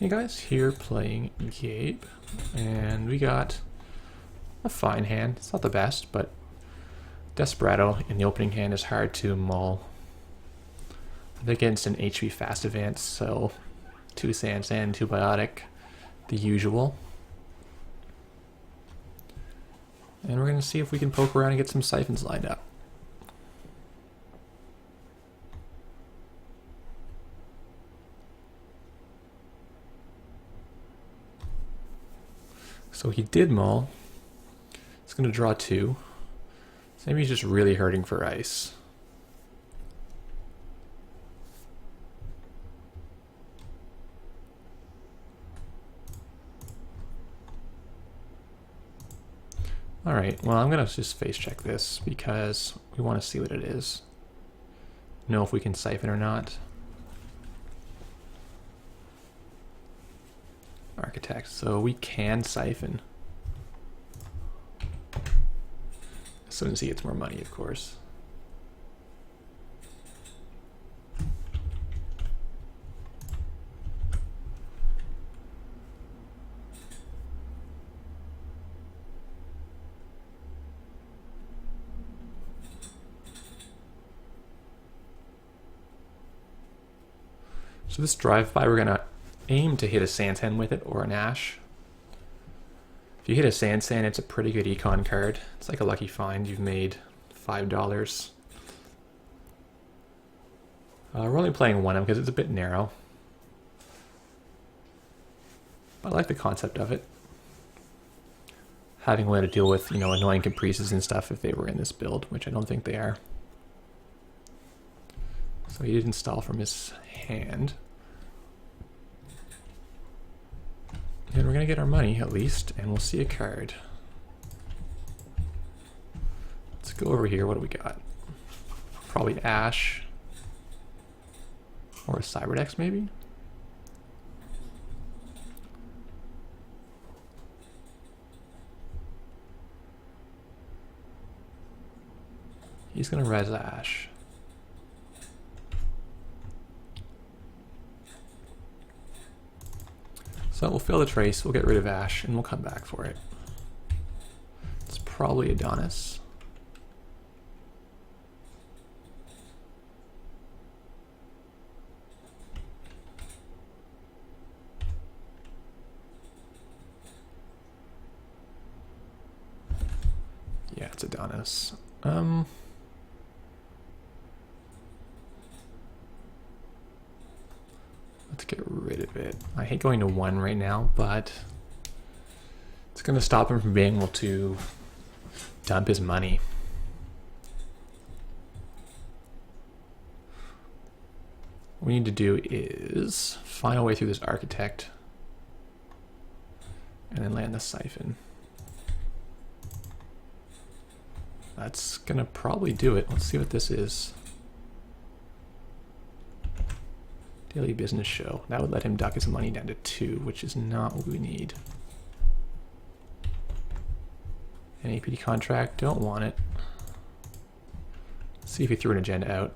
Hey guys, here playing Gabe, and we got a fine hand. It's not the best, but Desperado in the opening hand is hard to mull. Against an HB fast advance, so 2 sands and 2 biotic, the usual. And we're going to see if we can poke around and get some siphons lined up. So he did mull. He's going to draw 2. So maybe he's just really hurting for ice. Alright, well I'm going to just face check this because we want to see what it is. Know if we can siphon or not. Architect, so we can siphon. As soon as he gets more money, of course. So this drive-by, we're gonna aim to hit a Santan with it or an Ash. If you hit a Sansan, it's a pretty good econ card. It's like a lucky find. You've made $5. We're only playing one of them because it's a bit narrow. But I like the concept of it. Having a way to deal with, annoying caprices and stuff if they were in this build, which I don't think they are. So he did install from his hand. And we're going to get our money, at least, and we'll see a card. Let's go over here. What do we got? Probably Ash. Or a Cyberdex, maybe? He's going to res Ash. So we'll fill the trace, we'll get rid of Ash, and we'll come back for it. It's probably Adonis. Yeah, it's Adonis. Let's get rid of it. I hate going to 1 right now, but it's going to stop him from being able to dump his money. What we need to do is find a way through this Architect and then land the Siphon. That's going to probably do it. Let's see what this is. Daily business show. That would let him duck his money down to 2, which is not what we need. An APD contract, don't want it. Let's see if he threw an agenda out.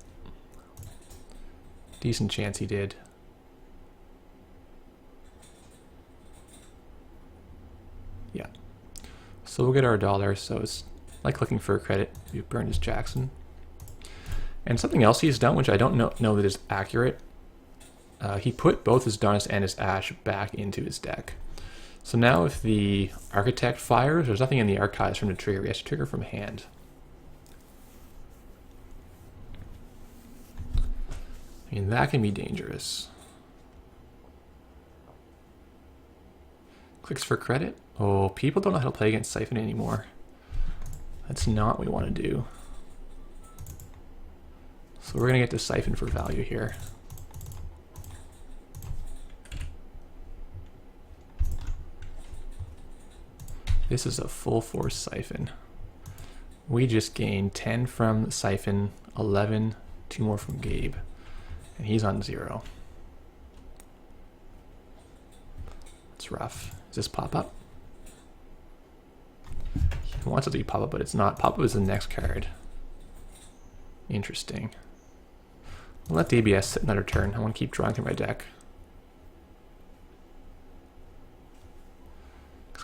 Decent chance he did. Yeah. So we'll get our $1, so it's like looking for a credit. We burned his Jackson. And something else he's done, which I don't know that is accurate. He put both his Adonis and his Ash back into his deck. So now if the Architect fires, there's nothing in the archives from the trigger. He has to trigger from hand. I mean, that can be dangerous. Clicks for credit. Oh, people don't know how to play against Siphon anymore. That's not what we want to do. So we're going to get to Siphon for value here. This is a full force Siphon. We just gained 10 from Siphon, 11, 2 more from Gabe, and he's on 0. It's rough. Is this pop-up? He wants it to be pop-up, but it's not. Pop-up is the next card. Interesting. I'll let the ABS sit another turn. I want to keep drawing through my deck.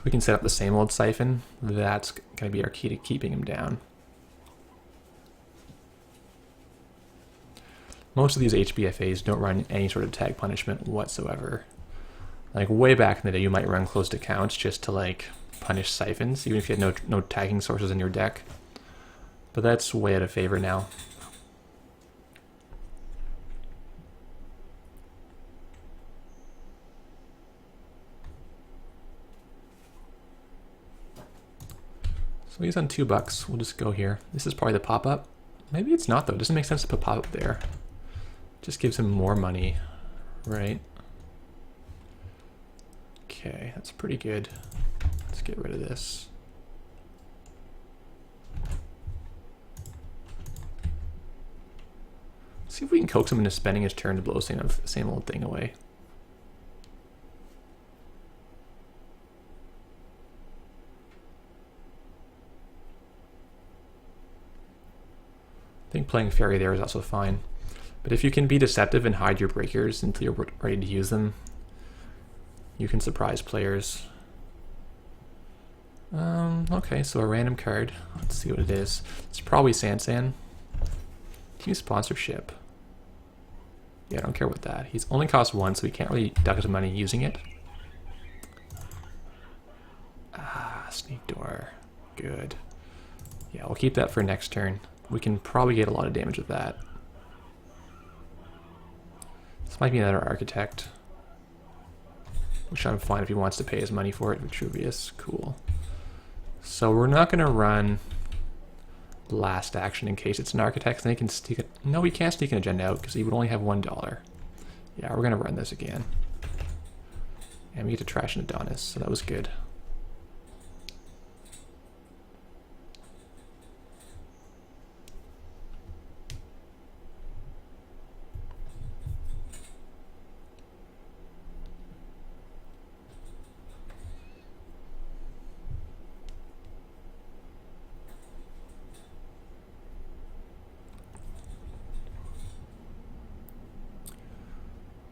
we can set up the same old siphon. That's going to be our key to keeping him down. Most of these HBFAs don't run any sort of tag punishment whatsoever. Like way back in the day, you might run closed accounts just to like punish siphons, even if you had no tagging sources in your deck. But that's way out of favor now. So he's on $2. We'll just go here. This is probably the pop-up. Maybe it's not though. It doesn't make sense to put pop-up there. Just gives him more money, right? Okay, that's pretty good. Let's get rid of this. See if we can coax him into spending his turn to blow the same old thing away. I think playing Fairy there is also fine. But if you can be deceptive and hide your breakers until you're ready to use them, you can surprise players. Okay, so a random card. Let's see what it is. It's probably Sansan. Team sponsorship. Yeah, I don't care about that. He's only cost 1, so he can't really duck his money using it. Ah, sneak door. Good. Yeah, we'll keep that for next turn. We can probably get a lot of damage with that. This might be another architect. Which I'm fine if he wants to pay his money for it. Vitruvius, cool. So we're not going to run last action in case it's an architect. Then he can sneak it. No, we can't sneak an agenda out because he would only have $1. Yeah, we're going to run this again. And we get to trash an Adonis, so that was good.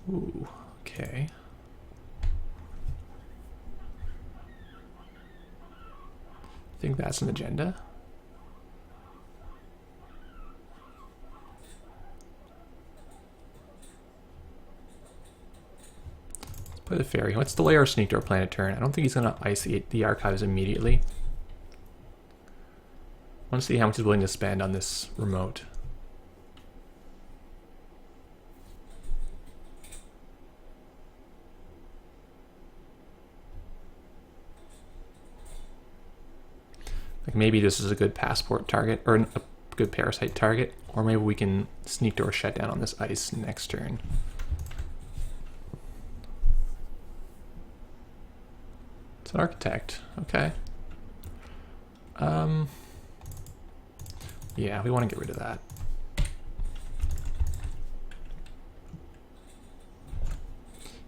Ooh, okay. I think that's an agenda. Let's play the fairy. Let's delay our sneak door planet turn. I don't think he's going to ice the archives immediately. I want to see how much he's willing to spend on this remote. Like maybe this is a good passport target, or a good parasite target, or maybe we can sneak door shut down on this ice next turn. It's an architect, okay. Yeah, we want to get rid of that.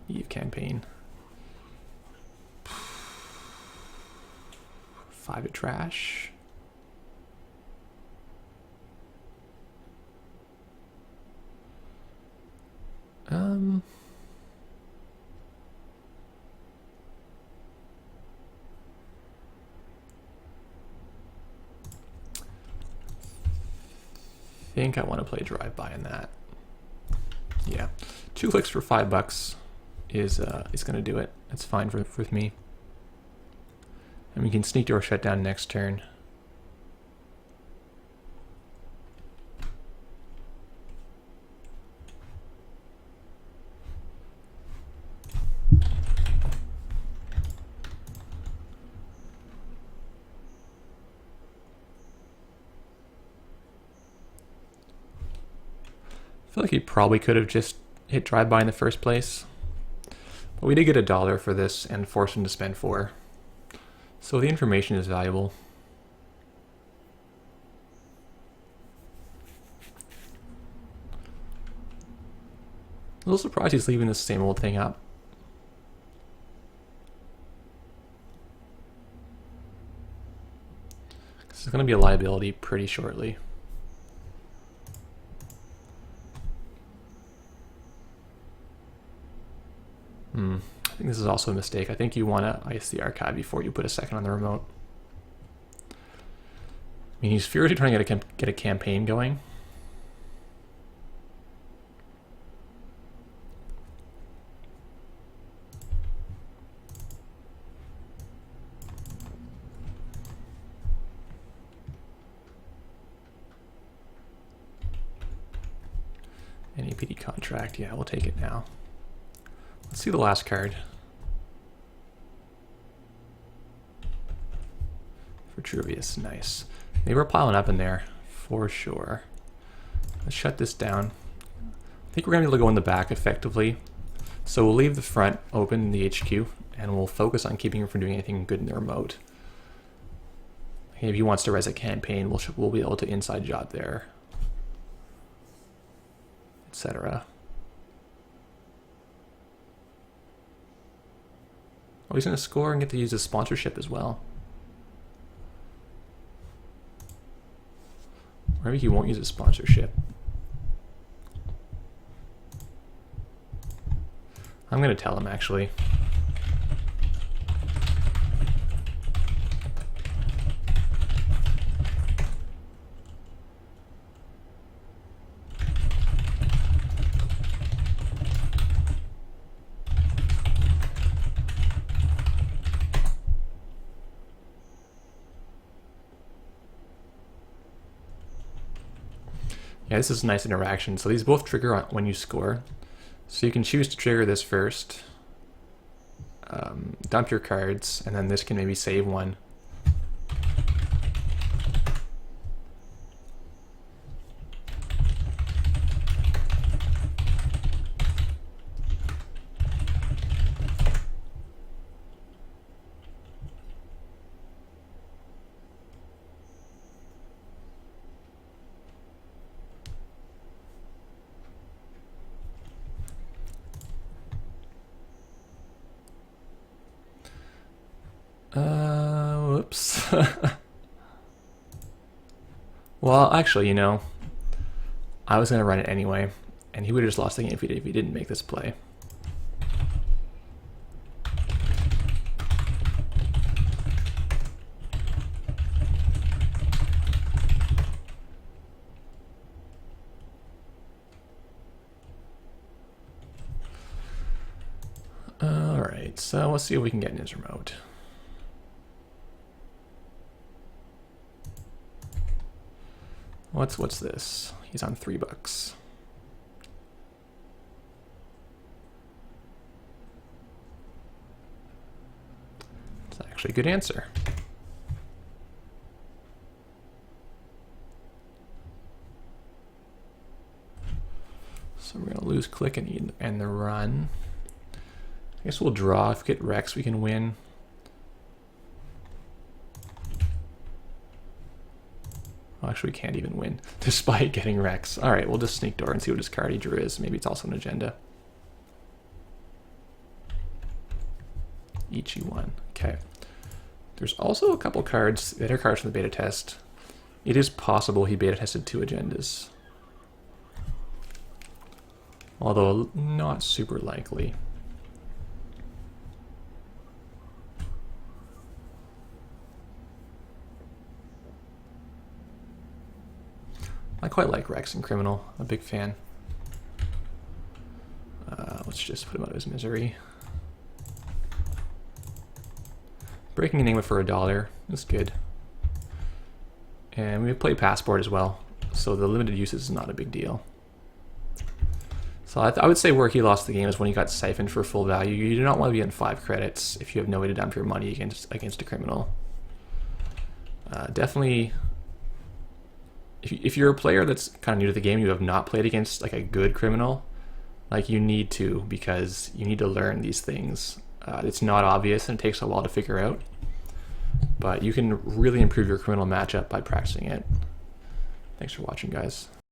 Eve campaign. 5 to trash. I think I want to play drive-by in that. Yeah, 2 clicks for $5 is going to do it. It's fine with me. And we can sneak door shut down next turn. I feel like he probably could have just hit drive-by in the first place. But we did get $1 for this and forced him to spend 4. So the information is valuable. A little surprised he's leaving the same old thing up. This is going to be a liability pretty shortly. I think this is also a mistake. I think you want to ice the archive before you put a second on the remote. I mean, he's furiously trying to get a campaign going. NAPD contract, yeah, we'll take it now. Let's see the last card. Vitruvius, nice. They were piling up in there, for sure. Let's shut this down. I think we're going to be able to go in the back effectively. So we'll leave the front open in the HQ, and we'll focus on keeping him from doing anything good in the remote. If he wants to res a campaign, we'll be able to inside job there, etc. Oh, he's going to score and get to use his sponsorship as well. Maybe he won't use his sponsorship. I'm going to tell him, actually. Yeah, this is a nice interaction. So these both trigger when you score. So you can choose to trigger this first, dump your cards, and then this can maybe save one. Whoops. Well, actually, you know, I was going to run it anyway, and he would have just lost the game if he didn't make this play. Alright, so let's see if we can get in his remote. What's this? He's on $3. It's actually a good answer. So we're gonna lose click and the run. I guess we'll draw. If we get Rex, we can win. Well, actually, we can't even win despite getting Rex. All right, we'll just sneak door and see what his card he drew is. Maybe it's also an agenda. Ichi-1. Okay. There's also a couple cards, the other cards from the beta test. It is possible he beta tested 2 agendas, although not super likely. I quite like Rex and Criminal. I'm a big fan. Let's just put him out of his misery. Breaking Enigma for $1 is good. And we play Passport as well, so the limited use is not a big deal. So I would say where he lost the game is when he got siphoned for full value. You do not want to be in 5 credits if you have no way to dump your money against a criminal. Definitely, if you're a player that's kind of new to the game, you have not played against like a good criminal, like you need to, because you need to learn these things. It's not obvious and it takes a while to figure out, but you can really improve your criminal matchup by practicing it. Thanks for watching, guys.